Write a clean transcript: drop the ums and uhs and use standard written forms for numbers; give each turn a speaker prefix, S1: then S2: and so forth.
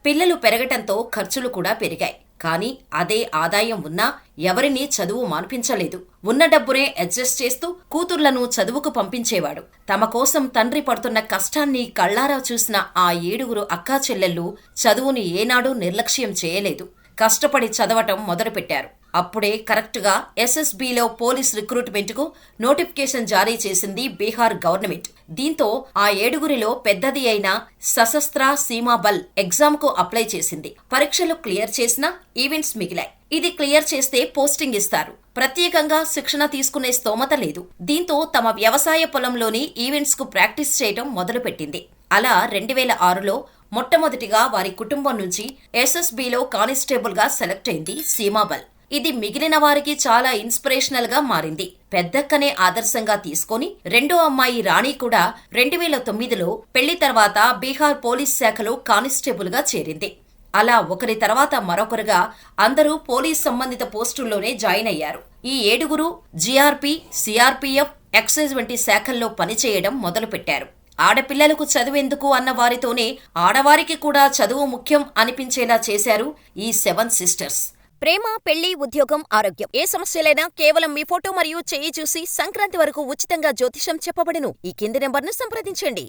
S1: పిల్లలు పెరగటంతో ఖర్చులు కూడా పెరిగాయి. కానీ అదే ఆదాయం ఉన్నా ఎవరినీ చదువు మాన్పించలేదు. ఉన్న డబ్బునే అడ్జస్ట్ చేస్తూ కూతుర్లను చదువుకు పంపించేవాడు. తమ కోసం తండ్రి పడుతున్న కష్టాన్ని కళ్లారా చూసిన ఆ 7 అక్కా చెల్లెళ్ళు చదువుని ఏనాడూ నిర్లక్ష్యం చేయలేదు. కష్టపడి చదవటం మొదలుపెట్టారు. అప్పుడే కరెక్ట్గా ఎస్ఎస్బీలో పోలీస్ రిక్రూట్మెంట్కు నోటిఫికేషన్ జారీ చేసింది బీహార్ గవర్నమెంట్. దీంతో ఆ 7 పెద్దది అయిన సశస్త్ర సీమా బల్ ఎగ్జామ్కు అప్లై చేసింది. పరీక్షలు క్లియర్ చేసినా ఈవెంట్స్ మిగిలాయి. ఇది క్లియర్ చేస్తే పోస్టింగ్ ఇస్తారు. ప్రత్యేకంగా శిక్షణ తీసుకునే స్తోమత లేదు. దీంతో తమ వ్యవసాయ పొలంలోని ఈవెంట్స్ కు ప్రాక్టీస్ చేయటం మొదలుపెట్టింది. అలా 2006లో మొట్టమొదటిగా వారి కుటుంబం నుంచి ఎస్ఎస్బీలో కానిస్టేబుల్ గా సెలెక్ట్ అయింది సీమాబల్. ఇది మిగిలిన వారికి చాలా ఇన్స్పిరేషనల్ గా మారింది. పెద్దక్కనే ఆదర్శంగా తీసుకొని రెండో అమ్మాయి రాణి కూడా 2009లో పెళ్లి తర్వాత బీహార్ పోలీస్ శాఖలో కానిస్టేబుల్ గా చేరింది. అలా ఒకరి తర్వాత మరొకరుగా అందరూ పోలీస్ సంబంధిత పోస్టుల్లోనే జాయిన్ అయ్యారు. ఈ 7 జీఆర్పీ, సిఆర్పీఎఫ్, ఎక్సైజ్ వంటి శాఖల్లో పనిచేయడం మొదలుపెట్టారు. ఆడపిల్లలకు చదువెందుకు అన్న వారితోనే ఆడవారికి కూడా చదువు ముఖ్యం అనిపించేలా చేశారు ఈ 7 సిస్టర్స్.
S2: ప్రేమ, పెళ్లి, ఉద్యోగం, ఆరోగ్యం ఏ సమస్యలైనా కేవలం మీ ఫోటో మరియు చెయ్యి చూసి సంక్రాంతి వరకు ఉచితంగా జ్యోతిషం చెప్పబడును. ఈ కింది నెంబర్ను సంప్రదించండి.